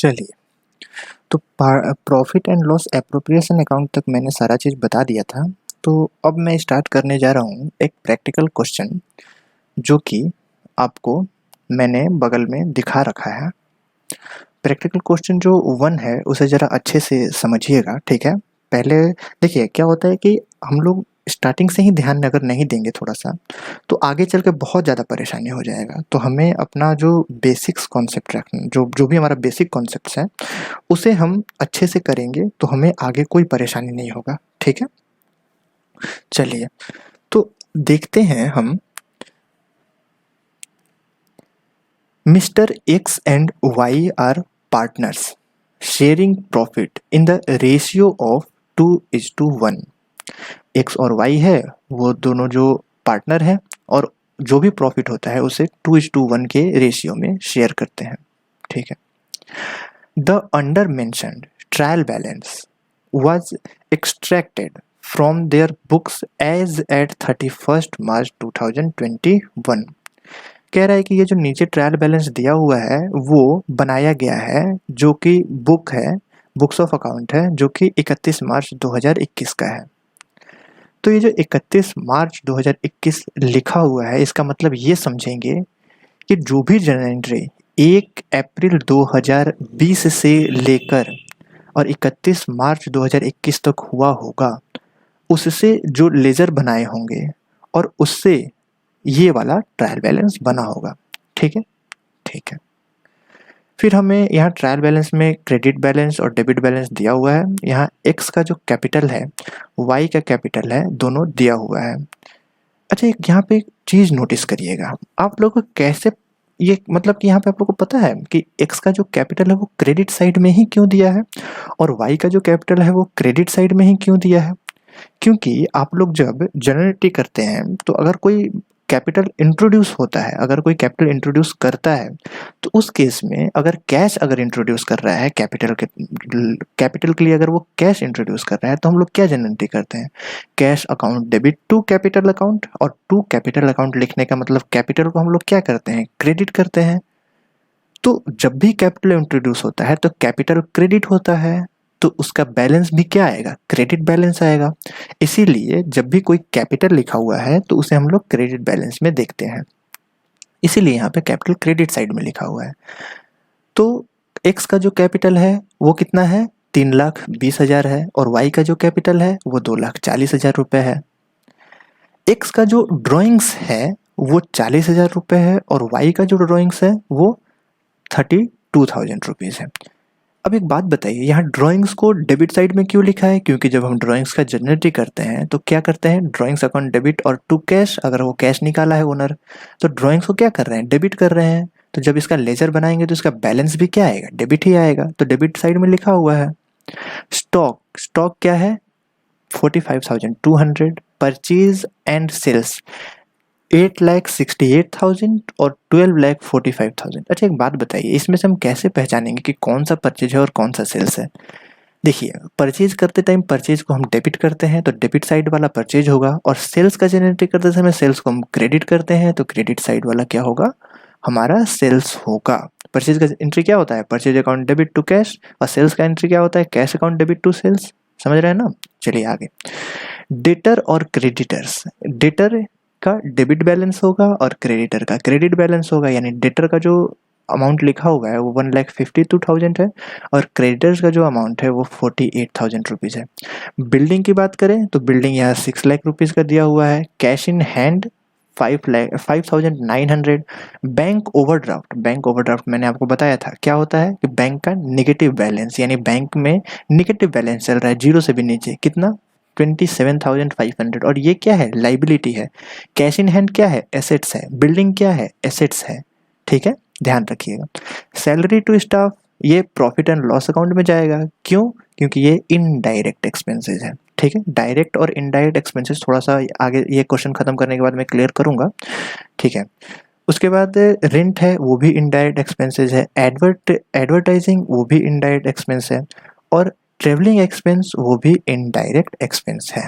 चलिए, तो profit and loss appropriation account तक मैंने सारा चीज़ बता दिया था। तो अब मैं स्टार्ट करने जा रहा हूँ एक प्रैक्टिकल क्वेश्चन, जो कि आपको मैंने बगल में दिखा रखा है। प्रैक्टिकल क्वेश्चन जो 1 है उसे ज़रा अच्छे से समझिएगा, ठीक है? पहले देखिए क्या होता है कि हम लोग स्टार्टिंग से ही ध्यान अगर नहीं देंगे थोड़ा-सा, तो आगे चल के बहुत ज़्यादा परेशानी हो जाएगा। तो हमें अपना जो बेसिक्स कॉन्सेप्ट रखना, जो जो भी हमारा बेसिक कॉन्सेप्ट्स हैं, उसे हम अच्छे से करेंगे तो हमें आगे कोई परेशानी नहीं होगा, ठीक है? चलिए, तो देखते हैं हम। Mister X and Y are partners sharing profit in the ratio of 2:1। X और वाई है, वो दोनों जो पार्टनर हैं और जो भी प्रॉफिट होता है उसे 2:1 के रेशियो में शेयर करते हैं, ठीक है? The under-mentioned trial balance was extracted from their books as at 31st March 2021। कह रहा है कि ये जो नीचे ट्रायल बैलेंस दिया हुआ है वो बनाया गया है, जो कि बुक है, बुक्स ऑफ अकाउंट है, जो कि 31 मार्च 2021 का है। तो ये जो 31 मार्च 2021 लिखा हुआ है, इसका मतलब ये समझेंगे कि जो भी जर्नल एंट्री 1 अप्रैल 2020 से लेकर और 31 मार्च 2021 तक हुआ होगा, उससे जो लेजर बनाए होंगे और उससे ये वाला ट्रायल बैलेंस बना होगा, ठीक है? ठीक है। फिर हमें यहाँ ट्रायल बैलेंस में क्रेडिट बैलेंस और डेबिट बैलेंस दिया हुआ है। यहाँ एक्स का जो कैपिटल है, वाई का कैपिटल है, दोनों दिया हुआ है। अच्छा, एक यहाँ पे एक चीज़ नोटिस करिएगा, आप लोग को कैसे ये मतलब कि यहाँ पे आप लोग को पता है कि एक्स का जो कैपिटल है वो क्रेडिट साइड में ही क्यों दिया है और वाई का जो कैपिटल है वो क्रेडिट साइड में ही क्यों दिया है? क्योंकि आप लोग जब जर्नल एंट्री करते हैं तो अगर कोई कैपिटल इंट्रोड्यूस होता है, अगर कोई कैपिटल इंट्रोड्यूस करता है, तो उस केस में अगर कैश अगर इंट्रोड्यूस कर रहा है कैपिटल के लिए अगर वो कैश इंट्रोड्यूस कर रहा है, तो हम लोग क्या जर्नल एंट्री करते हैं? Cash account debit to capital account. और टू कैपिटल अकाउंट लिखने का मतलब कैपिटल को हम लोग क्या करते हैं? क्रेडिट करते हैं। तो जब भी कैपिटल इंट्रोड्यूस होता है तो कैपिटल क्रेडिट होता है, तो उसका बैलेंस भी क्या आएगा? क्रेडिट बैलेंस आएगा। इसीलिए जब भी कोई कैपिटल लिखा हुआ है तो उसे हम लोग क्रेडिट बैलेंस में देखते हैं, इसीलिए यहाँ पे कैपिटल क्रेडिट साइड में लिखा हुआ है। तो एक्स का जो कैपिटल है वो कितना है? 3,20,000 है और वाई का जो कैपिटल है वो 2,40,000 रुपये है। एक्स का जो ड्रॉइंग्स है वो 40,000 रुपये है और वाई का जो ड्रॉइंग्स है वो 32,000 रुपीज़ है। अब एक बात बताइए, यहाँ ड्राइंग्स को डेबिट साइड में क्यों लिखा है? क्योंकि जब हम ड्राइंग्स का जर्नल एंट्री करते हैं तो क्या करते हैं? ड्राइंग्स अकाउंट डेबिट और टू कैश, अगर वो कैश निकाला है ओनर, तो ड्राइंग्स को क्या कर रहे हैं? डेबिट कर रहे हैं। तो जब इसका लेजर बनाएंगे तो इसका बैलेंस भी क्या आएगा? डेबिट ही आएगा। तो डेबिट साइड में लिखा हुआ है। स्टॉक क्या है? 45,200। परचेज एंड सेल्स 8,68,000 और 12,45,000। अच्छा, एक बात बताइए, इसमें से हम कैसे पहचानेंगे कि कौन सा परचेज है और कौन सा सेल्स है? देखिए, परचेज करते टाइम परचेज को हम डेबिट करते हैं तो डेबिट साइड वाला परचेज होगा, और सेल्स का जनरेट करते समय सेल्स को हम क्रेडिट करते हैं तो क्रेडिट साइड वाला क्या होगा? हमारा सेल्स होगा। परचेज का एंट्री क्या होता है? Purchase account debit to cash, और सेल्स का एंट्री क्या होता है? Cash account debit to sales. समझ रहे हैं ना? चलिए आगे। डेटर और क्रेडिटर्स, डेटर का डेबिट बैलेंस होगा और क्रेडिटर का क्रेडिट बैलेंस होगा। यानी डेटर का जो अमाउंट लिखा हुआ है वो 1,52,000 है और क्रेडिटर्स का जो अमाउंट है वो 48,000 रुपीज़ है। बिल्डिंग की बात करें तो बिल्डिंग यहाँ 6 लाख रुपीज़ का दिया हुआ है। Cash in hand 5,900। Bank overdraft मैंने आपको बताया था क्या होता है कि बैंक का निगेटिव बैलेंस, यानी बैंक में निगेटिव बैलेंस चल रहा है, जीरो से भी नीचे। कितना? 27,500। और ये क्या है? लाइबिलिटी है। कैश इन हैंड क्या है? एसेट्स है। बिल्डिंग क्या है? एसेट्स है। ठीक है, ध्यान रखिएगा। सैलरी टू स्टाफ ये प्रॉफिट एंड लॉस अकाउंट में जाएगा। क्यों? क्योंकि ये इनडायरेक्ट एक्सपेंसेस है। ठीक है, डायरेक्ट और इनडायरेक्ट एक्सपेंसेस थोड़ा सा आगे ये क्वेश्चन खत्म करने के बाद मैं क्लियर करूंगा। ठीक है, उसके बाद रेंट है, वो भी इनडायरेक्ट एक्सपेंसेस है। एडवर्टाइजिंग वो भी इनडायरेक्ट एक्सपेंस है। और ट्रेवलिंग एक्सपेंस वो भी इनडायरेक्ट एक्सपेंस है।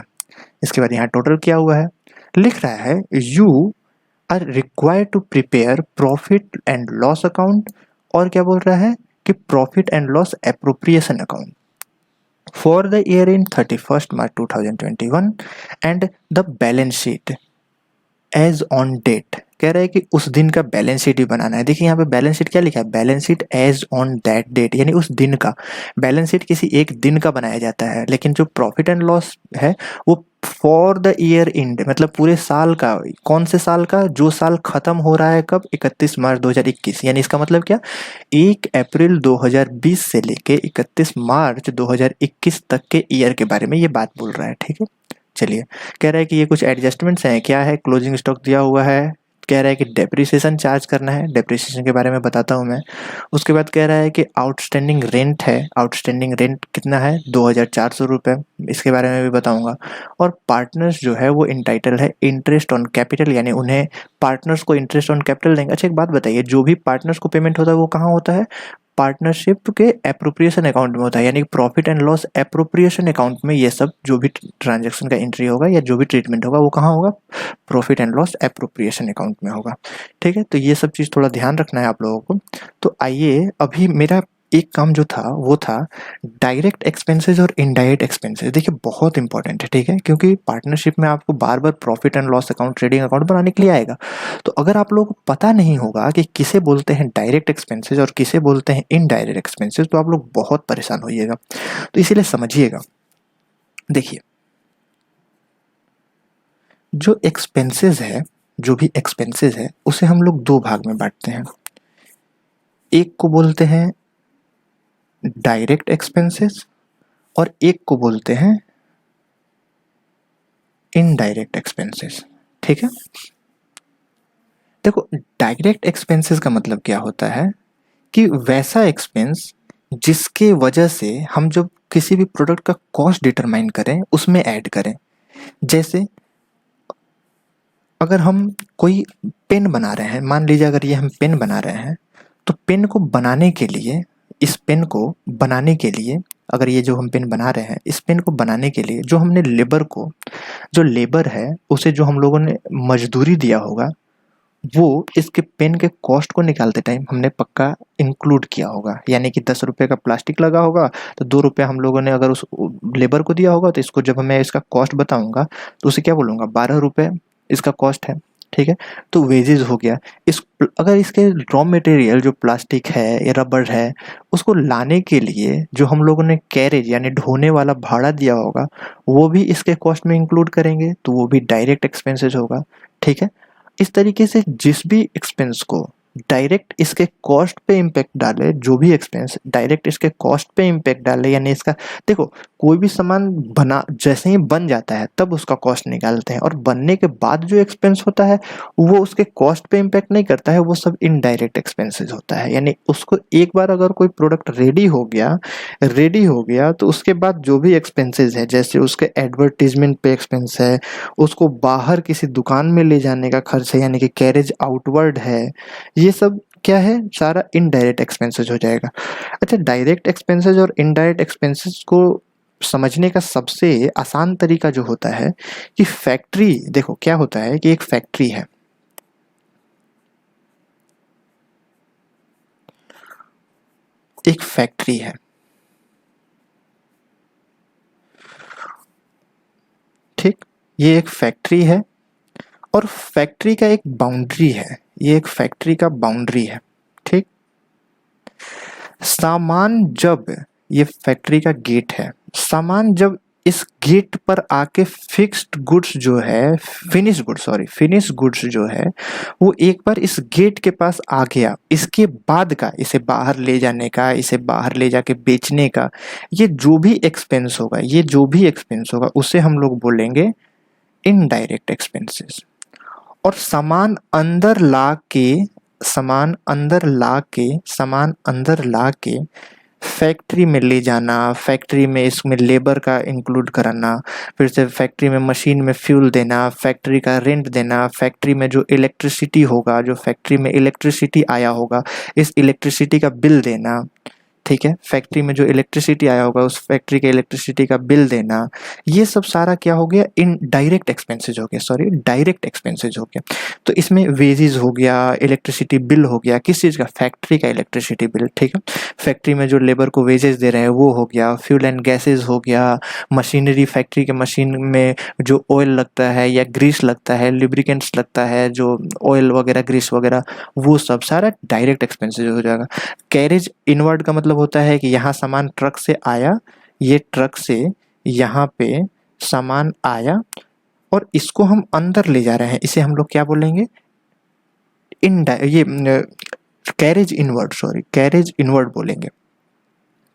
इसके बाद यहाँ टोटल क्या हुआ है? लिख रहा है you are required to prepare profit and loss account, और क्या बोल रहा है? कि profit and loss appropriation account for the year in 31st March 2021 and the balance sheet as on date. कह रहा है कि उस दिन का बैलेंस शीट भी बनाना है। देखिए यहाँ पे बैलेंस शीट क्या लिखा है, balance sheet as on that date, यानी उस दिन का। बैलेंस शीट किसी एक दिन का बनाया जाता है, लेकिन जो प्रॉफिट एंड लॉस है वो फॉर द ईयर एंड, मतलब पूरे साल का। कौन से साल का, जो साल खत्म हो रहा है कब, 31 मार्च 2021। यानी इसका मतलब क्या, 1 अप्रैल 2020 से लेके 31 मार्च 2021 तक के ईयर के बारे में ये बात बोल रहा है। ठीक है, चलिए। कह रहा है कि ये कुछ एडजस्टमेंट्स हैं, क्या है, क्लोजिंग स्टॉक दिया हुआ है। कह रहा है कि डेप्रिसिएशन चार्ज करना है, डेप्रिसिएशन के बारे में बताता हूँ मैं। उसके बाद कह रहा है कि आउटस्टैंडिंग रेंट है, आउटस्टैंडिंग रेंट कितना है, 2400 रुपये, इसके बारे में भी बताऊंगा। और पार्टनर्स जो है वो इंटाइटल है इंटरेस्ट ऑन कैपिटल, यानी उन्हें पार्टनर्स को इंटरेस्ट ऑन कैपिटल देंगे। अच्छा एक बात बताइए, जो भी पार्टनर्स को पेमेंट होता है वो कहाँ होता है, पार्टनरशिप के एप्रोप्रिएशन अकाउंट में होता है, यानी profit and loss appropriation account में ये सब जो भी ट्रांजैक्शन का एंट्री होगा या जो भी ट्रीटमेंट होगा वो कहाँ होगा, profit and loss appropriation account में होगा। ठीक है, तो ये सब चीज़ थोड़ा ध्यान रखना है आप लोगों को। तो आइए, अभी मेरा एक काम जो था वो था डायरेक्ट एक्सपेंसेस और इनडायरेक्ट एक्सपेंसेस। देखिए बहुत इंपॉर्टेंट है, ठीक है, क्योंकि पार्टनरशिप में आपको बार बार profit and loss account, trading account बनाने के लिए आएगा। तो अगर आप लोगों को पता नहीं होगा कि किसे बोलते हैं डायरेक्ट एक्सपेंसेस और किसे बोलते हैं इनडायरेक्ट एक्सपेंसेस, तो आप लोग बहुत परेशान होइएगा। तो इसीलिए समझिएगा। देखिए, जो एक्सपेंसेस है, जो भी एक्सपेंसेस है उसे हम लोग दो भाग में बांटते हैं। एक को बोलते हैं डायरेक्ट एक्सपेंसेस और एक को बोलते हैं इनडायरेक्ट एक्सपेंसेस। ठीक है, देखो डायरेक्ट एक्सपेंसेस का मतलब क्या होता है कि वैसा एक्सपेंस जिसके वजह से हम जब किसी भी प्रोडक्ट का कॉस्ट डिटरमाइन करें उसमें ऐड करें। जैसे अगर हम कोई पेन बना रहे हैं, मान लीजिए अगर ये हम पेन बना रहे हैं, तो पेन को बनाने के लिए, इस पेन को बनाने के लिए, अगर ये जो हम पेन बना रहे हैं इस पेन को बनाने के लिए जो हमने लेबर को, जो लेबर है उसे जो हम लोगों ने मजदूरी दिया होगा, वो इसके पेन के कॉस्ट को निकालते टाइम हमने पक्का इंक्लूड किया होगा। यानी कि 10 रुपये का प्लास्टिक लगा होगा तो 2 रुपये हम लोगों ने अगर उस लेबर को दिया होगा, तो इसको जब मैं इसका कॉस्ट बताऊंगा तो उसे क्या बोलूँगा, 12 रुपये इसका कॉस्ट है। ठीक है, तो वेजेस हो गया। इस अगर इसके रॉ मटेरियल जो प्लास्टिक है या रबड़ है उसको लाने के लिए जो हम लोगों ने कैरेज यानी ढोने वाला भाड़ा दिया होगा वो भी इसके कॉस्ट में इंक्लूड करेंगे, तो वो भी डायरेक्ट एक्सपेंसेस होगा। ठीक है, इस तरीके से जिस भी एक्सपेंस को डायरेक्ट इसके कॉस्ट पे इम्पैक्ट डाले, जो भी एक्सपेंस डायरेक्ट इसके कॉस्ट पे इम्पैक्ट डाले, यानी इसका, देखो कोई भी सामान बना जैसे ही बन जाता है तब उसका कॉस्ट निकालते हैं, और बनने के बाद जो एक्सपेंस होता है वो उसके कॉस्ट पे इम्पैक्ट नहीं करता है, वो सब इनडायरेक्ट एक्सपेंसेस होता है। यानी उसको एक बार अगर कोई प्रोडक्ट रेडी हो गया तो उसके बाद जो भी एक्सपेंसेस है, जैसे उसके एडवर्टीजमेंट पे एक्सपेंस है, उसको बाहर किसी दुकान में ले जाने का खर्च है यानी कि कैरेज आउटवर्ड है, ये सब क्या है, सारा इनडायरेक्ट एक्सपेंसेस हो जाएगा। अच्छा, डायरेक्ट एक्सपेंसेस और इनडायरेक्ट एक्सपेंसेस को समझने का सबसे आसान तरीका जो होता है कि फैक्ट्री, देखो क्या होता है कि एक फैक्ट्री है, एक फैक्ट्री है, ठीक, ये एक फैक्ट्री है और फैक्ट्री का एक बाउंड्री है, ये एक फैक्ट्री का बाउंड्री है। ठीक, सामान जब, ये फैक्ट्री का गेट है, सामान जब इस गेट पर आके फिक्स्ड गुड्स जो है, फिनिश गुड्स जो है वो एक बार इस गेट के पास आ गया, इसके बाद का इसे बाहर ले जाने का, इसे बाहर ले जाके बेचने का, ये जो भी एक्सपेंस होगा, ये जो भी एक्सपेंस होगा उसे हम लोग बोलेंगे इनडायरेक्ट एक्सपेंसेस। और सामान अंदर ला के फैक्ट्री में ले जाना, फैक्ट्री में इसमें लेबर का इंक्लूड कराना, फिर से फैक्ट्री में मशीन में फ्यूल देना, फैक्ट्री का रेंट देना, फैक्ट्री में जो इलेक्ट्रिसिटी होगा, जो फैक्ट्री में इलेक्ट्रिसिटी आया होगा इस इलेक्ट्रिसिटी का बिल देना, ठीक है, फैक्ट्री में जो इलेक्ट्रिसिटी आया होगा उस फैक्ट्री के इलेक्ट्रिसिटी का बिल देना, ये सब सारा क्या हो गया, इन डायरेक्ट एक्सपेंसेज हो गया, सॉरी डायरेक्ट एक्सपेंसेज हो गया। तो इसमें वेजेस हो गया, इलेक्ट्रिसिटी बिल हो गया, किस चीज़ का, फैक्ट्री का इलेक्ट्रिसिटी बिल, ठीक है। फैक्ट्री में जो लेबर को वेजेस दे रहे हैं वो हो गया, फ्यूल एंड गैसेज हो गया, मशीनरी, फैक्ट्री के मशीन में जो ऑयल लगता है या ग्रीस लगता है, लुब्रिकेंट्स लगता है, जो ऑयल वगैरह ग्रीस वगैरह, वो सब सारा डायरेक्ट एक्सपेंसेस हो जाएगा। कैरेज इनवर्ड का मतलब होता है कि यहाँ सामान ट्रक से आया, ये ट्रक से यहाँ पे सामान आया और इसको हम अंदर ले जा रहे हैं, इसे हम लोग क्या बोलेंगे, इन ये carriage inward, sorry carriage inward बोलेंगे।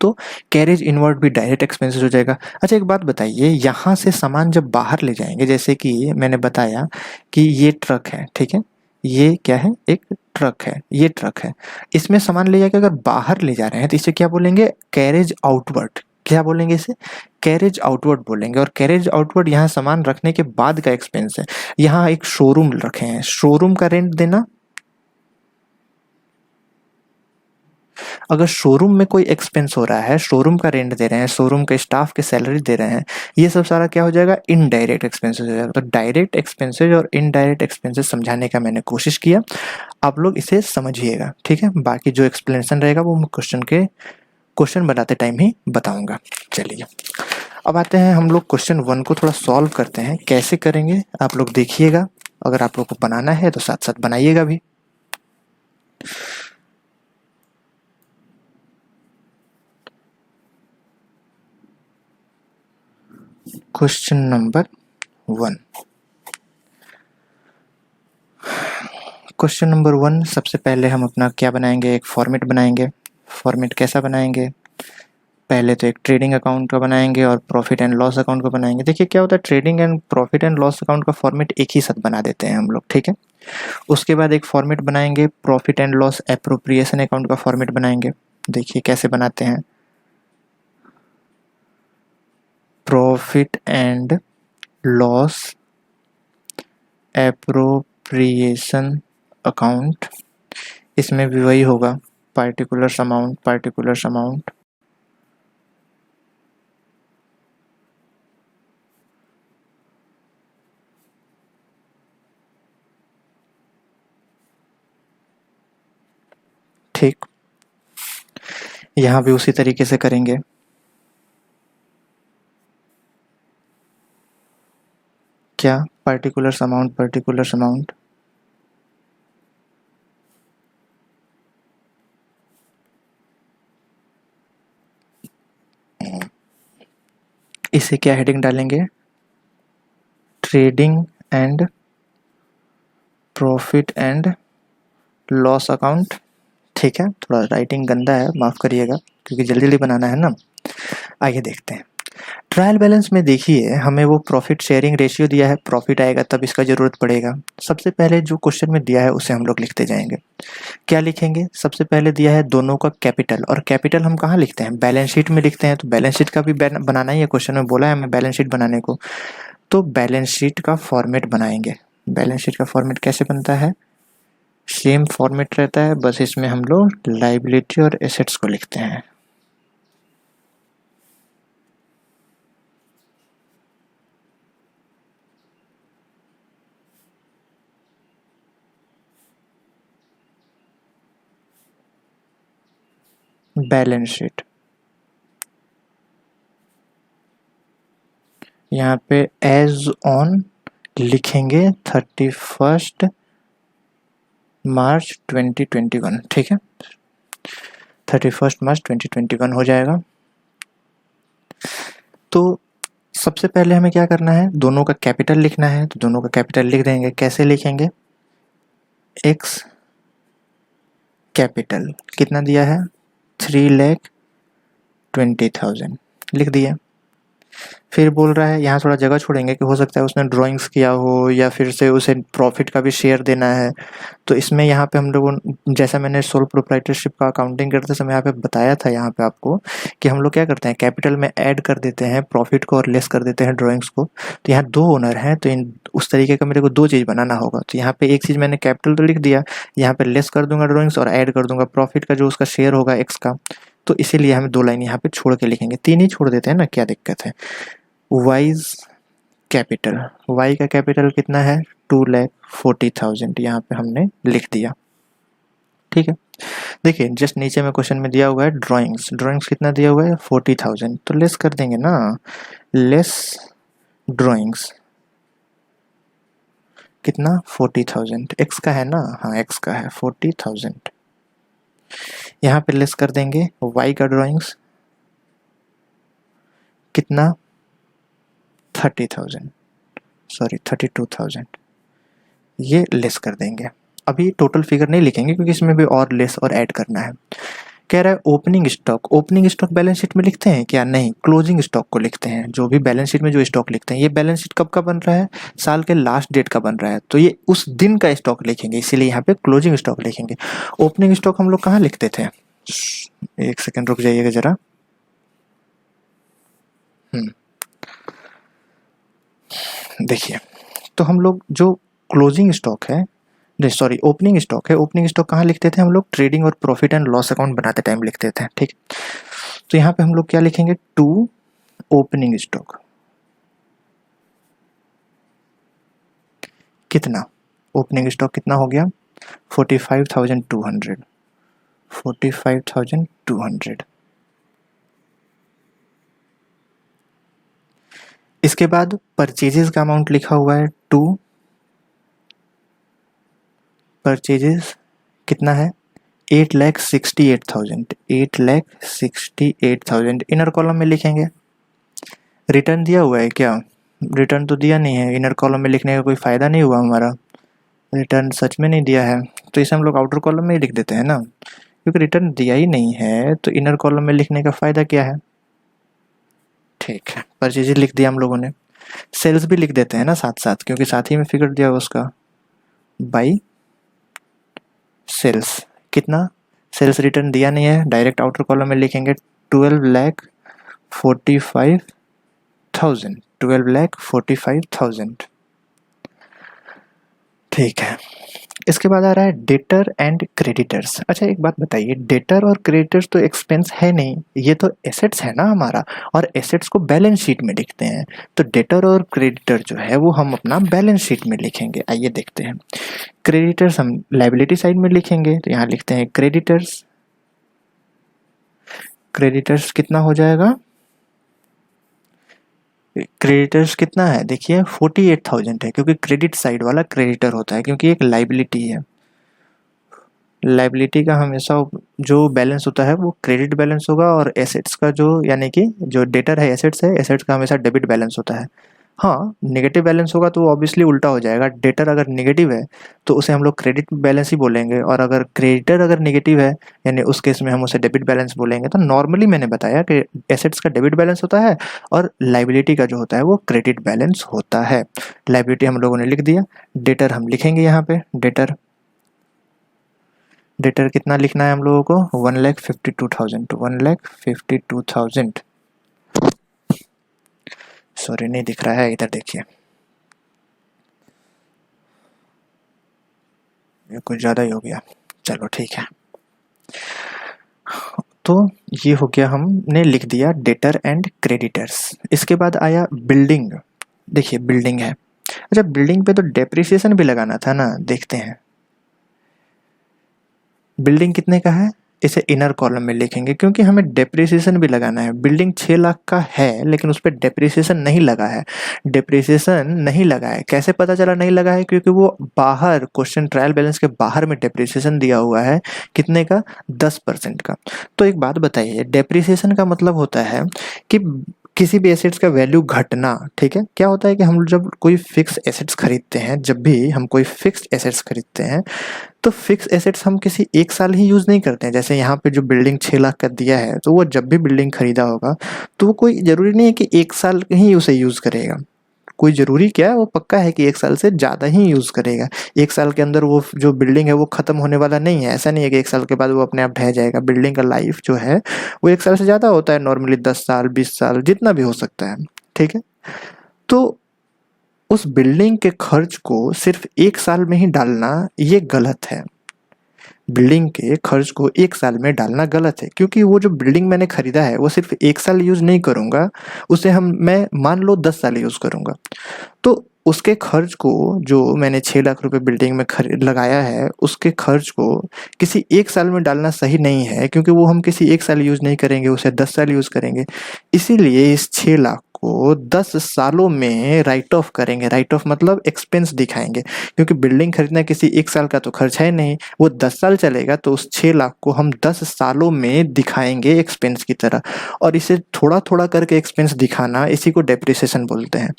तो कैरेज इनवर्ड भी डायरेक्ट एक्सपेंसेस हो जाएगा। अच्छा एक बात बताइए, यहाँ से सामान जब बाहर ले जाएंगे, जैसे कि मैंने बताया कि ये ट्रक है, ठीक है, ये क्या है, एक ट्रक है, ये ट्रक है, इसमें सामान ले जाके अगर बाहर ले जा रहे हैं तो इसे क्या बोलेंगे, कैरेज आउटवर्ड। क्या बोलेंगे इसे, कैरेज आउटवर्ड बोलेंगे। और कैरेज आउटवर्ड यहाँ सामान रखने के बाद का एक्सपेंस है। यहाँ एक शोरूम रखे हैं, शोरूम का रेंट देना, अगर शोरूम में कोई एक्सपेंस हो रहा है, शोरूम का रेंट दे रहे हैं, शोरूम के स्टाफ के सैलरी दे रहे हैं, ये सब सारा क्या हो जाएगा, इनडायरेक्ट एक्सपेंसेस हो जाएगा। तो डायरेक्ट एक्सपेंसेस और इनडायरेक्ट एक्सपेंसेस समझाने का मैंने कोशिश किया, आप लोग इसे समझिएगा, ठीक है। बाकी जो एक्सप्लेनेशन रहेगा वो मैं क्वेश्चन बनाते टाइम ही बताऊंगा। चलिए अब आते हैं हम लोग क्वेश्चन 1 को थोड़ा सॉल्व करते हैं। कैसे करेंगे आप लोग देखिएगा, अगर आप लोग को बनाना है तो साथ साथ बनाइएगा भी। क्वेश्चन नंबर 1, क्वेश्चन नंबर 1 सबसे पहले हम अपना क्या बनाएंगे, एक फॉर्मेट बनाएंगे। फॉर्मेट कैसा बनाएंगे, पहले तो एक ट्रेडिंग अकाउंट का बनाएंगे और प्रॉफिट एंड लॉस अकाउंट का बनाएंगे। देखिए क्या होता है, trading and profit and loss account का फॉर्मेट एक ही साथ बना देते हैं हम लोग, ठीक है। उसके बाद एक फॉर्मेट बनाएंगे, profit and loss appropriation account का फॉर्मेट बनाएंगे। देखिए कैसे बनाते हैं, profit and loss appropriation account, इसमें भी वही होगा, पार्टिकुलर अमाउंट, ठीक। यहाँ भी उसी तरीके से करेंगे। क्या, पार्टिकुलर अमाउंट, इसे क्या हेडिंग डालेंगे, trading and profit and loss account, ठीक है। थोड़ा राइटिंग गंदा है, माफ़ करिएगा, क्योंकि जल्दी जल्दी बनाना है ना। आइए देखते हैं। ट्रायल बैलेंस में देखिए हमें वो प्रॉफिट शेयरिंग रेशियो दिया है, प्रॉफिट आएगा तब इसका ज़रूरत पड़ेगा। सबसे पहले जो क्वेश्चन में दिया है उसे हम लोग लिखते जाएंगे। क्या लिखेंगे, सबसे पहले दिया है दोनों का कैपिटल, और कैपिटल हम कहाँ लिखते हैं, बैलेंस शीट में लिखते हैं। तो बैलेंस शीट का भी बनाना ही है, क्वेश्चन में बोला है हमें बैलेंस शीट बनाने को। तो बैलेंस शीट का फॉर्मेट बनाएंगे। बैलेंस शीट का फॉर्मेट कैसे बनता है, सेम फॉर्मेट रहता है, बस इसमें हम लोग लायबिलिटी और एसेट्स को लिखते हैं। बैलेंस शीट, यहाँ पे एज ऑन लिखेंगे 31 मार्च 2021, ठीक है। 31 मार्च 2021 हो जाएगा। तो सबसे पहले हमें क्या करना है, दोनों का कैपिटल लिखना है। तो दोनों का कैपिटल लिख देंगे। कैसे लिखेंगे, एक्स कैपिटल कितना दिया है, 3,20,000 लिख दिया। फिर बोल रहा है, यहाँ थोड़ा जगह छोड़ेंगे कि हो सकता है उसने ड्राइंग्स किया हो या फिर से उसे प्रॉफिट का भी शेयर देना है। तो इसमें यहाँ पे हम लोगों, जैसा मैंने सोल प्रोप्राइटरशिप का अकाउंटिंग करते समय यहाँ पे बताया था, यहाँ पे आपको कि हम लोग क्या करते हैं, कैपिटल में ऐड कर देते हैं प्रॉफिट को और लेस कर देते हैं ड्राइंग्स को। तो यहाँ 2 ओनर हैं, तो इन उस तरीके का मेरे को 2 चीज़ बनाना होगा। तो यहाँ पे एक चीज़ मैंने कैपिटल तो लिख दिया, यहाँ पे लेस कर दूंगा ड्राइंग्स और ऐड कर दूंगा प्रॉफिट का जो उसका शेयर होगा एक्स का। तो इसीलिए हमें 2 लाइन यहाँ पे छोड़ के लिखेंगे, 3 ही छोड़ देते हैं ना, क्या दिक्कत है। वाइज कैपिटल, वाई का कैपिटल कितना है 2,40,000, यहाँ पे हमने लिख दिया। ठीक है, देखिए जस्ट नीचे में क्वेश्चन में दिया हुआ है ड्राइंग्स, ड्राइंग्स कितना दिया हुआ है 40,000, तो लेस कर देंगे ना, लेस ड्राइंग्स कितना 40,000, एक्स का है ना, हाँ एक्स का है 40,000, यहाँ पे लेस कर देंगे वाई का ड्राइंग्स कितना 30,000, सॉरी 32,000, ये लेस कर देंगे। अभी टोटल फिगर नहीं लिखेंगे क्योंकि इसमें भी और लेस और ऐड करना है। कह रहा है opening stock, opening stock balance sheet में लिखते हैं क्या, नहीं, क्लोजिंग स्टॉक को लिखते हैं। जो भी बैलेंस शीट में जो स्टॉक लिखते हैं, ये बैलेंस शीट कब का बन रहा है, साल के लास्ट डेट का बन रहा है, तो ये उस दिन का स्टॉक लिखेंगे, इसीलिए यहाँ पे क्लोजिंग स्टॉक लिखेंगे। ओपनिंग स्टॉक हम लोग कहाँ लिखते थे, एक सेकेंड रुक जाइएगा जरा। देखिए, तो हम लोग जो क्लोजिंग स्टॉक है, सॉरी ओपनिंग स्टॉक है, ओपनिंग स्टॉक कहाँ लिखते थे हम लोग, ट्रेडिंग और प्रॉफिट एंड लॉस अकाउंट बनाते टाइम लिखते थे। ठीक, तो यहाँ पे हम लोग क्या लिखेंगे, टू ओपनिंग स्टॉक कितना, ओपनिंग स्टॉक कितना हो गया 45,200, 45,200। इसके बाद परचेजेस का अमाउंट लिखा हुआ है टू, परचेजेस कितना है 8,68,000, 8,68,000 इनर कॉलम में लिखेंगे। रिटर्न दिया हुआ है क्या, रिटर्न तो दिया नहीं है, इनर कॉलम में लिखने का कोई फ़ायदा नहीं हुआ हमारा, रिटर्न सच में नहीं दिया है, तो इसे हम लोग आउटर कॉलम में ही लिख देते हैं ना, क्योंकि रिटर्न दिया ही नहीं है तो इनर कॉलम में लिखने का फ़ायदा क्या है। ठीक है, परचेजेस लिख दिया हम लोगों ने, सेल्स भी लिख देते हैं ना साथ साथ, क्योंकि साथ ही में फिगर दिया हुआ उसका, बाई सेल्स कितना, सेल्स रिटर्न दिया नहीं है, डायरेक्ट आउटर कॉलम में लिखेंगे 12,45,000, 12,45,000। ठीक है, इसके बाद आ रहा है डेटर एंड क्रेडिटर्स। अच्छा एक बात बताइए, डेटर और क्रेडिटर्स तो एक्सपेंस है नहीं, ये तो एसेट्स है ना हमारा, और एसेट्स को बैलेंस शीट में लिखते हैं, तो डेटर और क्रेडिटर जो है वो हम अपना बैलेंस शीट में लिखेंगे। आइए देखते हैं, क्रेडिटर्स हम लायबिलिटी साइड में लिखेंगे, तो यहाँ लिखते हैं क्रेडिटर्स, क्रेडिटर्स कितना हो जाएगा, क्रेडिटर्स कितना है देखिए 48,000 है, क्योंकि क्रेडिट साइड वाला क्रेडिटर होता है, क्योंकि एक लाइबिलिटी है, लाइबिलिटी का हमेशा जो बैलेंस होता है वो क्रेडिट बैलेंस होगा, और एसेट्स का जो यानी कि जो डेटर है एसेट्स है, एसेट्स का हमेशा डेबिट बैलेंस होता है। हाँ, नेगेटिव बैलेंस होगा तो ऑब्वियसली उल्टा हो जाएगा, डेटर अगर नेगेटिव है तो उसे हम लोग क्रेडिट बैलेंस ही बोलेंगे, और अगर क्रेडिटर अगर नेगेटिव है यानी उस केस में हम उसे डेबिट बैलेंस बोलेंगे। तो नॉर्मली मैंने बताया कि एसेट्स का डेबिट बैलेंस होता है और लाइबिलिटी का जो होता है वो क्रेडिट बैलेंस होता है। लाइबिलिटी हम लोगों ने लिख दिया, डेटर हम लिखेंगे यहाँ पे, डेटर, डेटर कितना लिखना है हम लोगों को 1,52,000, 1,52,000, सॉरी नहीं दिख रहा है, इधर देखिए, ये कुछ ज़्यादा ही हो गया, चलो ठीक है। तो ये हो गया, हमने लिख दिया डेटर एंड क्रेडिटर्स। इसके बाद आया बिल्डिंग, देखिए बिल्डिंग है, अच्छा बिल्डिंग पे तो डेप्रिसिएशन भी लगाना था ना, देखते हैं बिल्डिंग कितने का है, इसे इनर कॉलम में लिखेंगे क्योंकि हमें डेप्रिसिएशन भी लगाना है। बिल्डिंग 6 लाख का है लेकिन उस पर डेप्रिसिएशन नहीं लगा है, डेप्रिसिएशन नहीं लगा है, कैसे पता चला नहीं लगा है, क्योंकि वो बाहर क्वेश्चन ट्रायल बैलेंस के बाहर में डेप्रिसिएशन दिया हुआ है, कितने का 10% का। तो एक बात बताइए, डेप्रिसिएशन का मतलब होता है कि किसी भी एसेट्स का वैल्यू घटना, ठीक है। क्या होता है कि हम जब कोई फिक्स एसेट्स खरीदते हैं, जब भी हम कोई फिक्स एसेट्स खरीदते हैं तो फिक्स एसेट्स हम किसी एक साल ही यूज़ नहीं करते हैं। जैसे यहाँ पे जो बिल्डिंग 6 लाख का दिया है तो वो जब भी बिल्डिंग खरीदा होगा तो वो कोई ज़रूरी नहीं है कि एक साल ही उसे यूज़ करेगा, कोई ज़रूरी क्या है, वो पक्का है कि एक साल से ज़्यादा ही यूज़ करेगा। एक साल के अंदर वो जो बिल्डिंग है वो ख़त्म होने वाला नहीं है, ऐसा नहीं है कि एक साल के बाद वो अपने आप ढह जाएगा। बिल्डिंग का लाइफ जो है वो एक साल से ज़्यादा होता है, नॉर्मली 10 साल 20 साल जितना भी हो सकता है, ठीक है। तो उस बिल्डिंग के खर्च को सिर्फ एक साल में ही डालना ये गलत है। बिल्डिंग के खर्च को 1 साल में डालना गलत है, क्योंकि वो जो बिल्डिंग मैंने खरीदा है वो सिर्फ 1 साल यूज़ नहीं करूँगा, उसे मैं मान लो 10 साल यूज़ करूँगा। तो उसके खर्च को, जो मैंने 6 लाख रुपए बिल्डिंग में लगाया है, उसके खर्च को किसी 1 साल में डालना सही नहीं है, क्योंकि वो हम किसी 1 साल यूज़ नहीं करेंगे, उसे 10 साल यूज़ करेंगे। इसीलिए इस 6 लाख को 10 सालों में राइट ऑफ करेंगे। राइट ऑफ मतलब एक्सपेंस दिखाएंगे, क्योंकि बिल्डिंग खरीदना किसी 1 साल का तो खर्च है नहीं, वो 10 साल चलेगा, तो उस 6 लाख को हम 10 सालों में दिखाएंगे एक्सपेंस की तरह। और इसे थोड़ा थोड़ा करके एक्सपेंस दिखाना, इसी को डेप्रिसिएशन बोलते हैं।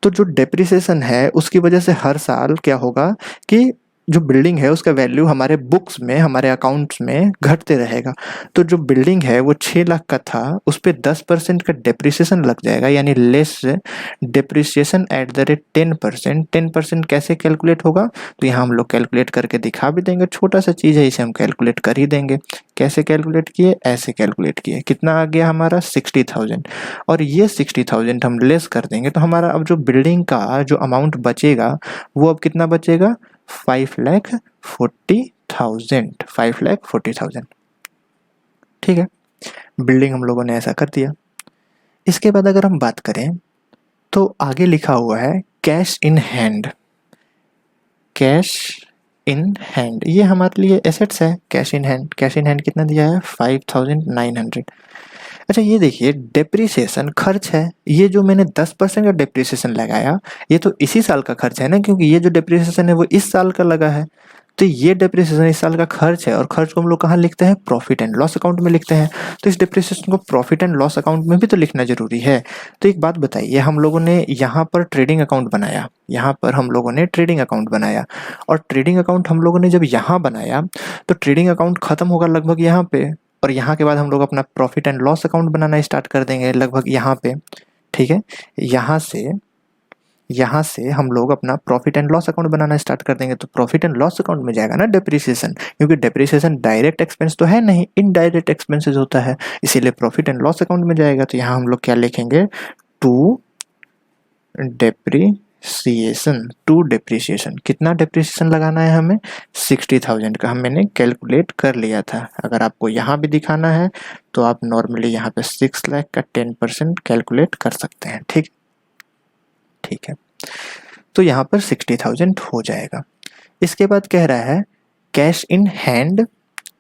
तो जो डेप्रिसिएशन है उसकी वजह से हर साल क्या होगा कि जो बिल्डिंग है उसका वैल्यू हमारे बुक्स में, हमारे अकाउंट्स में घटते रहेगा। तो जो बिल्डिंग है वो 6 लाख का था, उस पर 10% का डेप्रिसिएशन लग जाएगा, यानी less depreciation at the rate 10%। 10% कैसे कैलकुलेट होगा, तो यहाँ हम लोग कैलकुलेट करके दिखा भी देंगे। छोटा सा चीज़ है, इसे हम कैलकुलेट कर ही देंगे। कैसे कैलकुलेट किए, ऐसे कैलकुलेट किए। कितना आ गया हमारा 60,000, और ये 60,000 हम लेस कर देंगे तो हमारा अब जो बिल्डिंग का जो अमाउंट बचेगा वो अब कितना बचेगा, 5,40,000। 5,40,000, ठीक है। बिल्डिंग हम लोगों ने ऐसा कर दिया। इसके बाद अगर हम बात करें तो आगे लिखा हुआ है cash in hand. Cash in hand ये हमारे लिए एसेट्स है। Cash in hand, cash in hand कितना दिया है, 5,900। अच्छा ये देखिए, डेप्रिसिएशन खर्च है। ये जो मैंने 10% का डेप्रिसिएशन लगाया, ये तो इसी साल का खर्च है ना, क्योंकि ये जो डेप्रिसिएशन है वो इस साल का लगा है। तो ये डेप्रिसिएशन इस साल का खर्च है, और खर्च को हम लोग कहाँ लिखते हैं, प्रॉफिट एंड लॉस अकाउंट में लिखते हैं। तो इस डेप्रिसिएशन को प्रॉफिट एंड लॉस अकाउंट में भी तो लिखना जरूरी है। तो एक बात बताइए, हम लोगों ने यहाँ पर ट्रेडिंग अकाउंट बनाया, यहाँ पर हम लोगों ने ट्रेडिंग अकाउंट बनाया, और ट्रेडिंग अकाउंट हम लोगों ने जब यहाँ बनाया तो ट्रेडिंग अकाउंट खत्म होगा लगभग यहाँ पे, और यहाँ के बाद हम लोग अपना profit and loss account banana start कर देंगे लगभग यहाँ पे, ठीक है। यहाँ से हम लोग अपना profit and loss account banana start कर देंगे। तो प्रॉफिट एंड लॉस अकाउंट में जाएगा ना डेप्रिसिएशन, क्योंकि डेप्रिसिएशन डायरेक्ट एक्सपेंस तो है नहीं, इनडायरेक्ट एक्सपेंसेस होता है, इसीलिए प्रॉफिट एंड लॉस अकाउंट में जाएगा। तो यहाँ हम लोग क्या लिखेंगे, टू डेप्रिसिएशन। कितना डेप्रिसिएशन लगाना है हमें, 60,000 का मैंने कैलकुलेट कर लिया था। अगर आपको यहाँ भी दिखाना है तो आप नॉर्मली यहाँ पे 6 लाख का 10% कैलकुलेट कर सकते हैं, ठीक है। तो यहाँ पर 60,000 हो जाएगा। इसके बाद कह रहा है cash in hand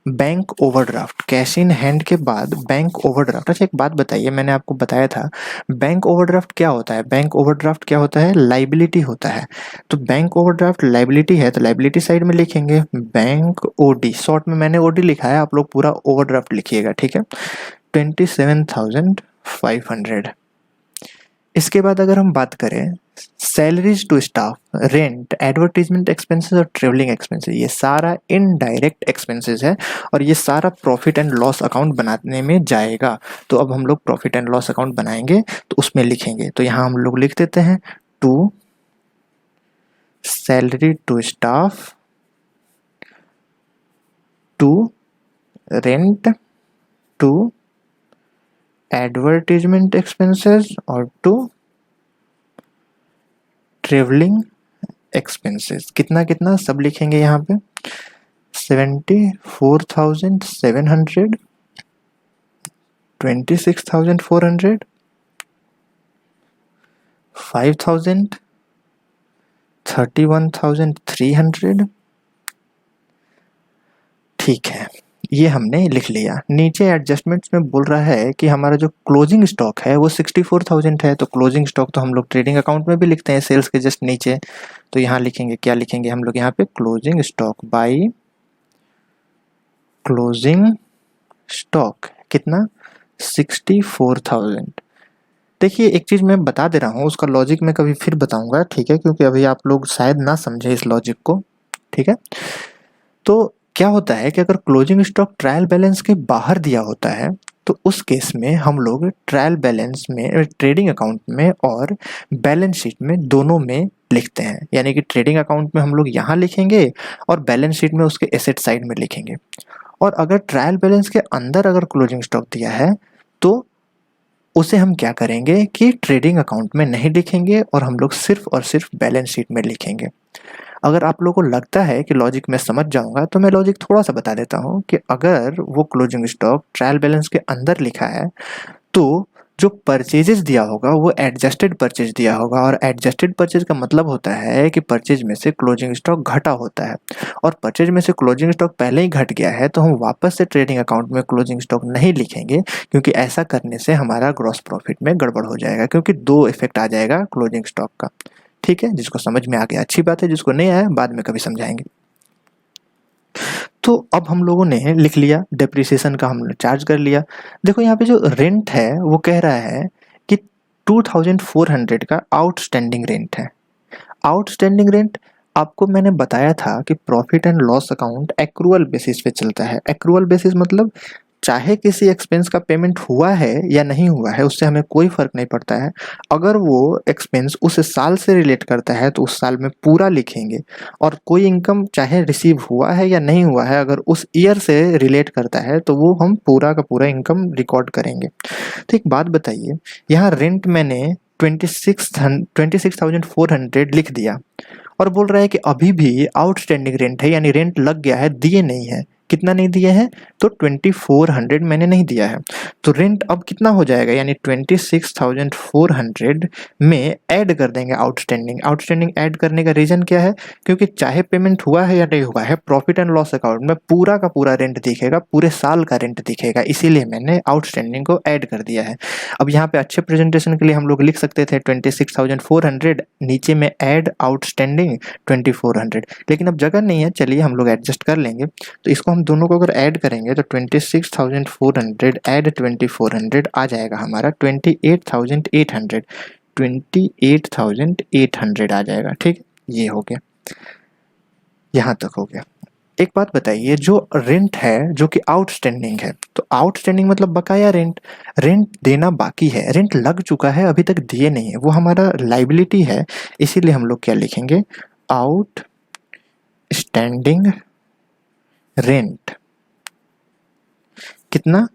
bank overdraft. Cash in hand के बाद बैंक ओवरड्राफ्ट। अच्छा एक बात बताइए, मैंने आपको बताया था बैंक ओवरड्राफ्ट क्या होता है। बैंक ओवरड्राफ्ट क्या होता है, लाइबिलिटी होता है। तो बैंक ओवरड्राफ्ट लाइबिलिटी है, तो लाइबिलिटी साइड में लिखेंगे बैंक ओडी। शॉर्ट में मैंने ओडी लिखा है, आप लोग पूरा ओवरड्राफ्ट लिखिएगा, ठीक है। 27,500। इसके बाद अगर हम बात करें salaries to staff, rent, advertisement expenses और ट्रेवलिंग एक्सपेंसेस, ये सारा इनडायरेक्ट एक्सपेंसेस है, और ये सारा प्रॉफिट एंड लॉस अकाउंट बनाने में जाएगा। तो अब हम लोग प्रॉफिट एंड लॉस अकाउंट बनाएंगे तो उसमें लिखेंगे। तो यहाँ हम लोग लिख देते हैं to salary to staff, to rent, to advertisement expenses और टू ट्रेवलिंग एक्सपेंसेस। कितना कितना सब लिखेंगे यहाँ पे, 74,700, 26,400, 5,000, 31,300, ठीक है। ये हमने लिख लिया। नीचे एडजस्टमेंट्स में बोल रहा है कि हमारा जो क्लोजिंग स्टॉक है वो 64,000 है। तो क्लोजिंग स्टॉक तो हम लोग ट्रेडिंग अकाउंट में भी लिखते हैं, सेल्स के जस्ट नीचे। तो यहाँ लिखेंगे, क्या लिखेंगे हम लोग यहाँ पे, closing stock by closing stock कितना, 64,000। देखिए एक चीज़ मैं बता दे रहा हूँ, उसका लॉजिक मैं कभी फिर बताऊंगा, ठीक है, क्योंकि अभी आप लोग शायद ना समझे इस लॉजिक को, ठीक है। तो क्या होता है कि अगर क्लोजिंग स्टॉक ट्रायल बैलेंस के बाहर दिया होता है तो उस केस में हम लोग ट्रायल बैलेंस में, ट्रेडिंग अकाउंट में और बैलेंस शीट में दोनों में लिखते हैं। यानी कि ट्रेडिंग अकाउंट में हम लोग यहाँ लिखेंगे और बैलेंस शीट में उसके एसेट साइड में लिखेंगे। और अगर ट्रायल बैलेंस के अंदर अगर क्लोजिंग स्टॉक दिया है तो उसे हम क्या करेंगे कि ट्रेडिंग अकाउंट में नहीं लिखेंगे और हम लोग सिर्फ और सिर्फ बैलेंस शीट में लिखेंगे। अगर आप लोगों को लगता है कि लॉजिक मैं समझ जाऊंगा तो मैं लॉजिक थोड़ा सा बता देता हूँ कि अगर वो क्लोजिंग स्टॉक ट्रायल बैलेंस के अंदर लिखा है तो जो परचेजेस दिया होगा वो एडजस्टेड परचेज दिया होगा, और एडजस्टेड परचेज का मतलब होता है कि परचेज में से क्लोजिंग स्टॉक घटा होता है, और परचेज में से क्लोजिंग स्टॉक पहले ही घट गया है तो हम वापस से ट्रेडिंग अकाउंट में क्लोजिंग स्टॉक नहीं लिखेंगे, क्योंकि ऐसा करने से हमारा ग्रॉस प्रॉफिट में गड़बड़ हो जाएगा, क्योंकि दो इफेक्ट आ जाएगा क्लोजिंग स्टॉक का। ठीक है, जिसको समझ में आ गया अच्छी बात है, जिसको नहीं आया बाद में कभी समझाएंगे। तो अब हम लोगों ने लिख लिया, डेप्रिसिएशन का हमने चार्ज कर लिया। देखो यहाँ पे जो रेंट है वो कह रहा है कि 2400 का आउटस्टैंडिंग रेंट है। आउटस्टैंडिंग रेंट आपको मैंने बताया था कि profit and loss account accrual basis पे चलता है। एक्रूअल बेसिस मतलब चाहे किसी एक्सपेंस का पेमेंट हुआ है या नहीं हुआ है उससे हमें कोई फर्क नहीं पड़ता है, अगर वो एक्सपेंस उस साल से रिलेट करता है तो उस साल में पूरा लिखेंगे, और कोई इनकम चाहे रिसीव हुआ है या नहीं हुआ है अगर उस ईयर से रिलेट करता है तो वो हम पूरा का पूरा इनकम रिकॉर्ड करेंगे। तो एक बात बताइए, यहाँ रेंट मैंने 26,400 लिख दिया और बोल रहा है कि अभी भी आउटस्टैंडिंग रेंट है, यानी रेंट लग गया है, दिए नहीं है। कितना नहीं दिए हैं? तो 2400 मैंने नहीं दिया है, तो रेंट अब कितना हो जाएगा, यानी 26,400 में ऐड कर देंगे आउटस्टैंडिंग। आउटस्टैंडिंग ऐड करने का रीजन क्या है? क्योंकि चाहे पेमेंट हुआ है या नहीं हुआ है, प्रॉफिट एंड लॉस अकाउंट में पूरा का पूरा रेंट दिखेगा, पूरे साल का रेंट दिखेगा, इसीलिए मैंने आउटस्टैंडिंग को ऐड कर दिया है। अब यहाँ पे अच्छे प्रेजेंटेशन के लिए हम लोग लिख सकते थे 26,400, नीचे में ऐड आउटस्टैंडिंग 2400, लेकिन अब जगह नहीं है, चलिए हम लोग एडजस्ट कर लेंगे। तो इसको हम दोनों को अगर ऐड करेंगे तो 26,400 ऐड 2400 आ जाएगा हमारा 28,800, 28,800 आ जाएगा। ठीक, ये हो गया, यहाँ तक हो गया। एक बात बताइए, जो रेंट है जो कि आउटस्टैंडिंग है, तो आउटस्टैंडिंग मतलब बकाया रेंट, रेंट देना बाकी है, रेंट लग चुका है अभी तक दिए नहीं है, वो हमारा लाइबिलिटी है, इसीलिए हम लोग क्या लिखेंगे, आउटस्टैंडिंग रेंट। कितना?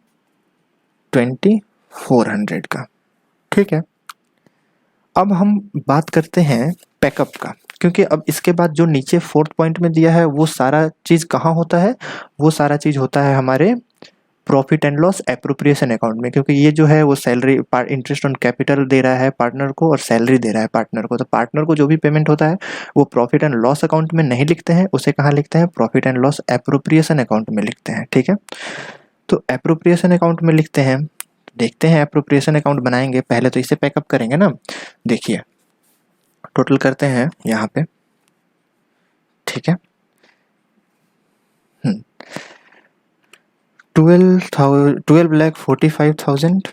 2400 का। ठीक है, अब हम बात करते हैं पैकअप का, क्योंकि अब इसके बाद जो नीचे फोर्थ पॉइंट में दिया है वो सारा चीज कहाँ होता है, वो सारा चीज होता है हमारे profit and loss appropriation account में, क्योंकि ये जो है वो सैलरी इंटरेस्ट ऑन कैपिटल दे रहा है पार्टनर को और सैलरी दे रहा है पार्टनर को, तो पार्टनर को जो भी पेमेंट होता है वो प्रॉफिट एंड लॉस अकाउंट में नहीं लिखते हैं, उसे कहाँ लिखते हैं, profit and loss appropriation account में लिखते हैं। ठीक है, तो एप्रोप्रिएशन अकाउंट में लिखते हैं, देखते हैं एप्रोप्रिएशन अकाउंट बनाएंगे, पहले तो इसे पैकअप करेंगे ना। देखिए टोटल करते हैं यहाँ पे, ठीक है, 12,45,000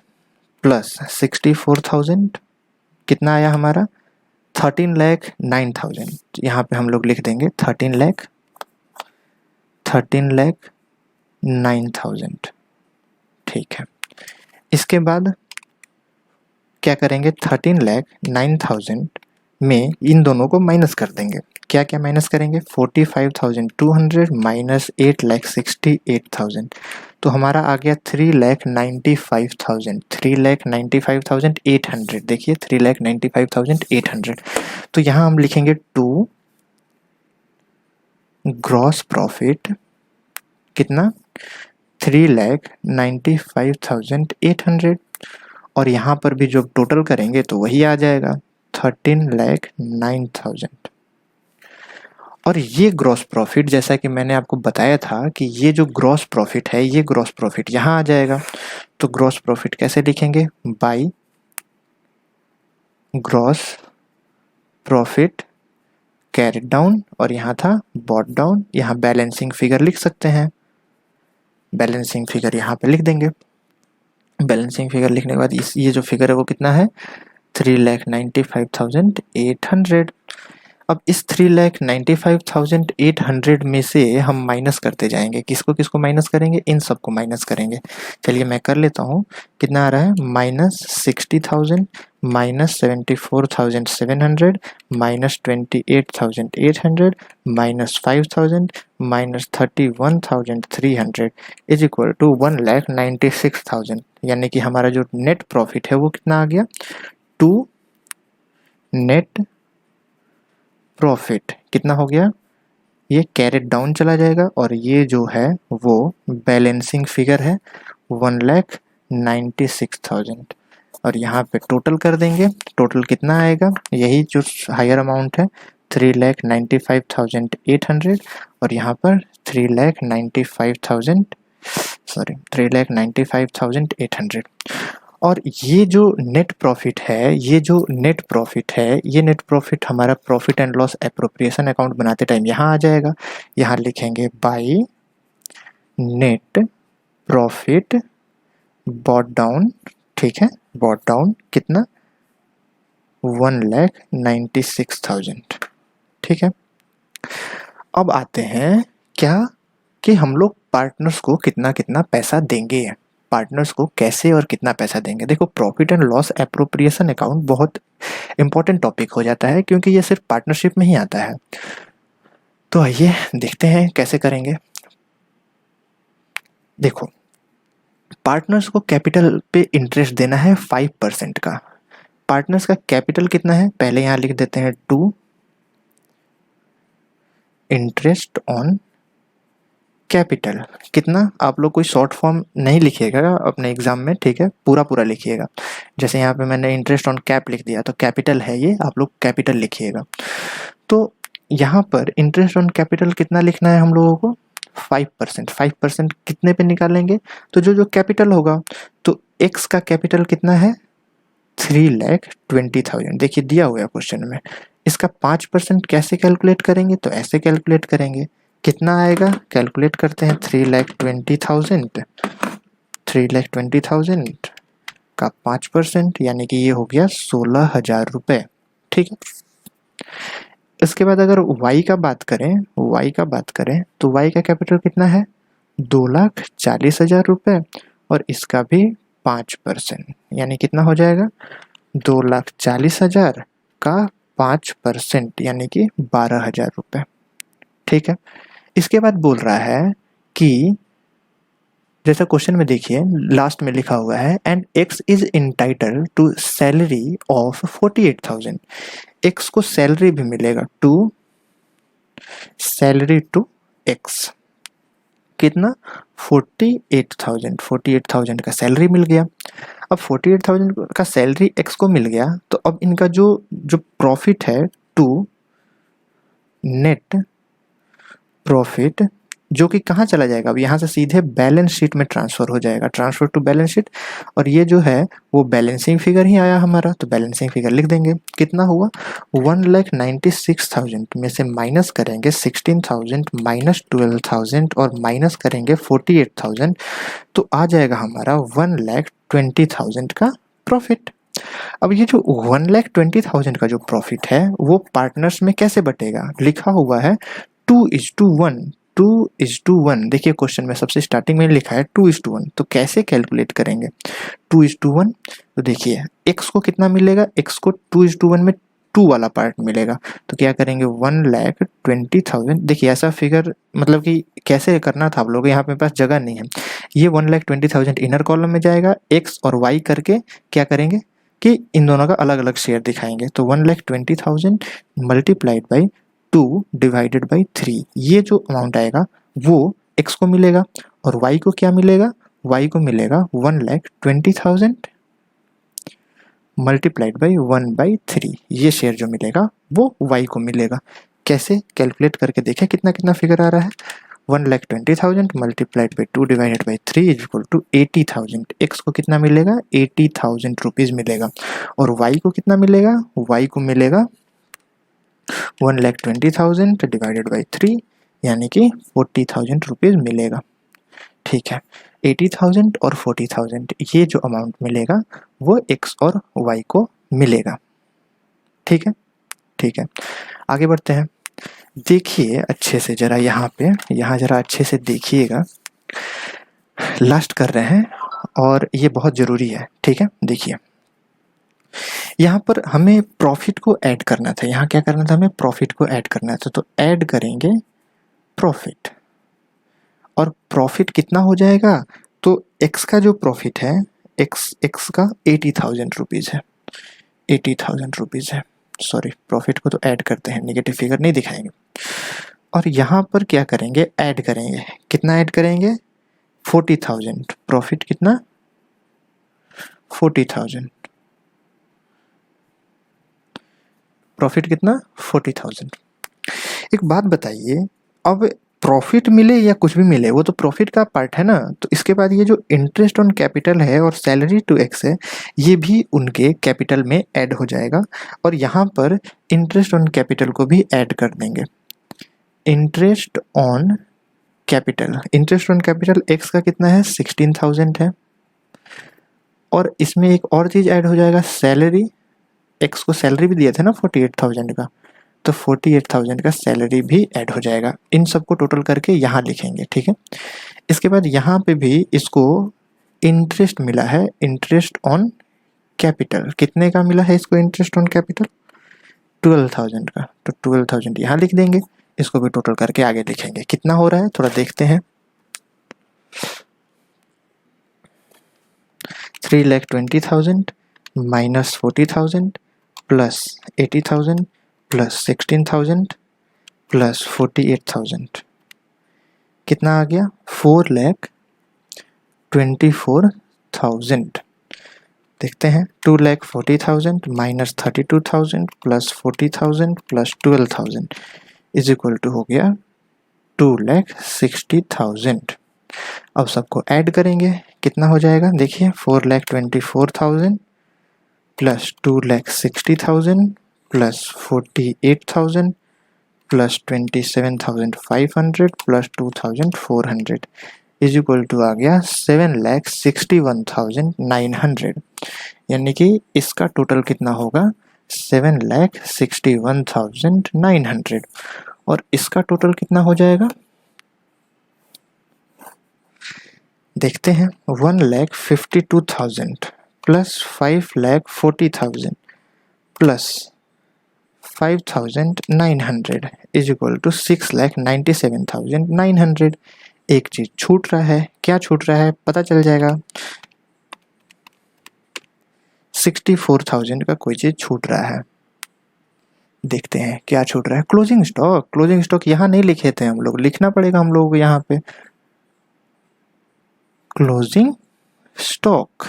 प्लस 64,000 कितना आया हमारा, 13,09,000। यहाँ पे हम लोग लिख देंगे 13,09,000। ठीक है, इसके बाद क्या करेंगे, 13,09,000 में इन दोनों को माइनस कर देंगे। क्या क्या माइनस करेंगे, 45,200 माइनस 8,68,000, तो हमारा आ गया 3,95,000, 3,95,800। देखिए 3,95,800, तो यहाँ हम लिखेंगे टू ग्रॉस प्रॉफिट कितना, 3,95,800, और यहाँ पर भी जो टोटल करेंगे तो वही आ जाएगा 13,09,000। और ये ग्रॉस प्रॉफिट, जैसा कि मैंने आपको बताया था कि ये जो ग्रॉस प्रॉफिट है, ये ग्रॉस प्रॉफिट यहाँ आ जाएगा। तो ग्रॉस प्रॉफिट कैसे लिखेंगे, by gross profit carried down, और यहाँ था बॉट डाउन, यहाँ बैलेंसिंग फिगर लिख सकते हैं, बैलेंसिंग फिगर यहाँ पे लिख देंगे। बैलेंसिंग फिगर लिखने के बाद ये जो फिगर है वो कितना है, 3,95,800। अब इस 3,95,800 में से हम माइनस करते जाएंगे, किसको किसको माइनस करेंगे, इन सबको माइनस करेंगे। चलिए मैं कर लेता हूँ, कितना आ रहा है, -60,000 minus 74,700 minus 28,800 minus 5,000 minus 31,300 is equal to 1,96,000, यानी कि हमारा जो नेट प्रॉफिट है वो कितना आ गया, टू नेट प्रॉफिट कितना हो गया, ये कैरेट डाउन चला जाएगा और ये जो है वो बैलेंसिंग फिगर है 1,96,000 और यहाँ पे टोटल कर देंगे। टोटल कितना आएगा, यही जो हायर अमाउंट है 3,95,800 और यहाँ पर 3,95,800 और ये जो नेट प्रॉफिट है, ये नेट प्रॉफिट हमारा profit and loss appropriation account बनाते टाइम यहाँ आ जाएगा। यहाँ लिखेंगे by net profit brought down, ठीक है, बॉट डाउन कितना 1,96,000, ठीक है। अब आते हैं क्या कि हम लोग पार्टनर्स को कितना कितना पैसा देंगे, पार्टनर्स को कैसे और कितना पैसा देंगे। देखो profit and loss appropriation account बहुत इंपॉर्टेंट टॉपिक हो जाता है क्योंकि ये सिर्फ पार्टनरशिप में ही आता है। तो आइए देखते हैं कैसे करेंगे। देखो पार्टनर्स को कैपिटल पे इंटरेस्ट देना है 5% का। पार्टनर्स का कैपिटल कितना है, पहले यहाँ लिख देते हैं 2 इंटरेस्ट ऑन कैपिटल कितना, आप लोग कोई शॉर्ट फॉर्म नहीं लिखिएगा अपने एग्जाम में, ठीक है, पूरा पूरा लिखिएगा। जैसे यहाँ पे मैंने इंटरेस्ट ऑन कैप लिख दिया तो कैपिटल है ये, आप लोग कैपिटल लिखिएगा। तो यहाँ पर इंटरेस्ट ऑन कैपिटल कितना लिखना है हम लोगों को 5%। 5% कितने पे निकालेंगे, तो जो जो कैपिटल होगा, तो एक्स का कैपिटल कितना है 3,20,000, देखिए दिया हुआ है क्वेश्चन में। इसका 5% कैसे कैलकुलेट करेंगे, तो ऐसे कैलकुलेट करेंगे, कितना आएगा, कैलकुलेट करते हैं 3,20,000 का 5% यानी कि ये हो गया 16,000 रुपये, ठीक है। इसके बाद अगर y का बात करें तो y का कैपिटल कितना है 2,40,000 रुपये और इसका भी 5% यानी कितना हो जाएगा 2,40,000 का 5% यानी कि 12,000 रुपये, ठीक है। इसके बाद बोल रहा है कि जैसा क्वेश्चन में देखिए लास्ट में लिखा हुआ है and x is entitled to salary of 48,000, x को सैलरी भी मिलेगा टू सैलरी टू एक्स कितना 48,000 का सैलरी मिल गया। अब 48,000 का सैलरी एक्स को मिल गया तो अब इनका जो प्रॉफिट है टू नेट प्रॉफिट जो कि कहाँ चला जाएगा, अब यहाँ से सीधे बैलेंस शीट में ट्रांसफर हो जाएगा, ट्रांसफर टू बैलेंस शीट। और ये जो है वो बैलेंसिंग फिगर ही आया हमारा, तो बैलेंसिंग फिगर लिख देंगे। कितना हुआ 1,96,000 में से माइनस करेंगे 16,000 माइनस 12,000 और माइनस करेंगे 48,000 तो आ जाएगा हमारा 1,20,000 का प्रॉफिट। अब ये जो 1,20,000 का जो प्रॉफिट है वो पार्टनर्स में कैसे बटेगा, लिखा हुआ है 2:1 देखिए क्वेश्चन में सबसे स्टार्टिंग में लिखा है 2:1, तो कैसे कैलकुलेट करेंगे 2:1, तो देखिए x को कितना मिलेगा, x को 2:1 में 2 वाला पार्ट मिलेगा, तो क्या करेंगे 1,20,000, देखिए ऐसा फिगर मतलब कि कैसे करना था आप लोग, यहाँ पे पास जगह नहीं है, ये 1,20,000 इनर कॉलम में जाएगा, x और y करके क्या करेंगे कि इन दोनों का अलग अलग शेयर दिखाएंगे, तो 1,20,000 मल्टीप्लाइड बाई 2 डिवाइडेड बाई 3 ये जो अमाउंट आएगा वो x को मिलेगा और y को क्या मिलेगा, y को मिलेगा 1,20,000 मल्टीप्लाइड बाई 1/3 ये शेयर जो मिलेगा वो y को मिलेगा। कैसे कैलकुलेट करके देखें कितना कितना फिगर आ रहा है 1,20,000 multiplied by 2 divided by 3 is equal to 80,000, x को कितना मिलेगा 80,000 रुपीज मिलेगा और y को कितना मिलेगा, y को मिलेगा 1,20,000 डिवाइडेड बाई 3 यानी कि 40,000 रुपीज मिलेगा, ठीक है। 80,000 और 40,000 ये जो अमाउंट मिलेगा वो x और y को मिलेगा, ठीक है, ठीक है। आगे बढ़ते हैं, देखिए अच्छे से जरा यहाँ जरा अच्छे से देखिएगा, लास्ट कर रहे हैं और ये बहुत ज़रूरी है, ठीक है। देखिए यहाँ पर हमें प्रॉफिट को ऐड करना था, यहाँ क्या करना था हमें प्रॉफिट को ऐड करना था, तो ऐड करेंगे प्रॉफिट और प्रॉफिट कितना हो जाएगा, तो x का जो प्रॉफिट है x का 80,000 रुपीज़ है, 80,000 रुपीज़ है, सॉरी प्रॉफिट को तो ऐड करते हैं, नेगेटिव फिगर नहीं दिखाएंगे। और यहाँ पर क्या करेंगे, ऐड करेंगे। कितना ऐड करेंगे, 40,000। प्रॉफिट कितना, 40,000। प्रॉफिट कितना, 40,000। एक बात बताइए, अब प्रॉफिट मिले या कुछ भी मिले वो तो प्रॉफिट का पार्ट है ना, तो इसके बाद ये जो इंटरेस्ट ऑन कैपिटल है और सैलरी टू एक्स है ये भी उनके कैपिटल में ऐड हो जाएगा। और यहाँ पर इंटरेस्ट ऑन कैपिटल को भी ऐड कर देंगे। Interest on capital, interest on capital x का कितना है, 16,000 है। और इसमें एक और चीज़ ऐड हो जाएगा, सैलरी। एक्स को सैलरी भी दिया था ना 48,000 का, तो 48,000 का सैलरी भी ऐड हो जाएगा। इन सबको टोटल करके यहाँ लिखेंगे, ठीक है। इसके बाद यहाँ पे भी इसको इंटरेस्ट मिला है, इंटरेस्ट ऑन कैपिटल। कितने का मिला है इसको इंटरेस्ट ऑन कैपिटल, 12,000 का, तो 12,000 यहाँ लिख देंगे। इसको भी टोटल करके आगे लिखेंगे। कितना हो रहा है थोड़ा देखते हैं। 3,20,000 माइनस 40,000 प्लस 80,000 प्लस 16,000 प्लस 48,000 कितना आ गया, 4,24,000। देखते हैं, 2,40,000 minus 32,000 plus 40,000 plus 12,000 is equal to हो गया 2,60,000। अब सबको ऐड करेंगे, कितना हो जाएगा देखिए, 4,24,000 plus 2,60,000 plus 48,000 plus 27,500 plus 2,400 is equal to आ गया 7,61,900। यानी कि इसका टोटल कितना होगा, 7,61,900। और इसका टोटल कितना हो जाएगा देखते हैं, 1,52,000 plus 5,40,000 plus 5,900 is equal to 6,97,900। एक चीज छूट रहा है, क्या छूट रहा है पता चल जाएगा, 64,000 का कोई चीज छूट रहा है। देखते हैं क्या छूट रहा है, क्लोजिंग स्टॉक। क्लोजिंग स्टॉक यहाँ नहीं लिखे थे हम लोग, लिखना पड़ेगा हम लोगों को यहाँ पे। क्लोजिंग स्टॉक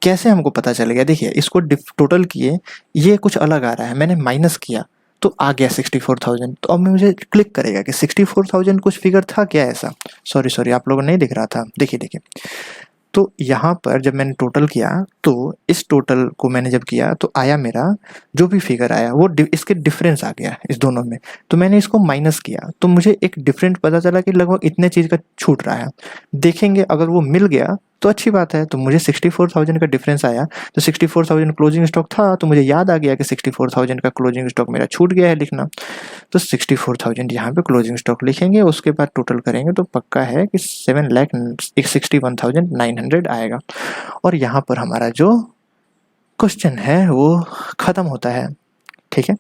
कैसे हमको पता चलेगा, देखिए इसको टोटल किए, ये कुछ अलग आ रहा है, मैंने माइनस किया तो आ गया 64,000। तो अब मुझे क्लिक करेगा कि 64,000 कुछ फिगर था क्या ऐसा, सॉरी आप लोगों को नहीं दिख रहा था, देखिए। तो यहाँ पर जब मैंने टोटल किया तो इस टोटल को मैंने जब किया तो आया मेरा जो भी फिगर आया वो इसके डिफरेंस आ गया इस दोनों में। तो मैंने इसको माइनस किया तो मुझे एक डिफरेंस पता चला कि लगभग इतने चीज़ का छूट रहा है। देखेंगे अगर वो मिल गया तो अच्छी बात है। तो मुझे 64,000 का डिफरेंस आया, तो 64,000 क्लोजिंग स्टॉक था, तो मुझे याद आ गया कि 64,000 का क्लोजिंग स्टॉक मेरा छूट गया है लिखना। तो 64,000 यहाँ पे क्लोजिंग स्टॉक लिखेंगे, उसके बाद टोटल करेंगे तो पक्का है कि 7,61,900 आएगा। और यहाँ पर हमारा जो क्वेश्चन है वो ख़त्म होता है, ठीक है।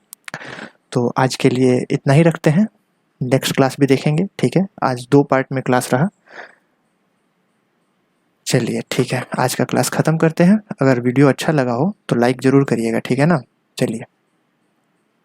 तो आज के लिए इतना ही रखते हैं, नेक्स्ट क्लास भी देखेंगे, ठीक है। आज 2 पार्ट में क्लास रहा, चलिए ठीक है, आज का क्लास ख़त्म करते हैं। अगर वीडियो अच्छा लगा हो तो लाइक ज़रूर करिएगा, ठीक है ना। चलिए।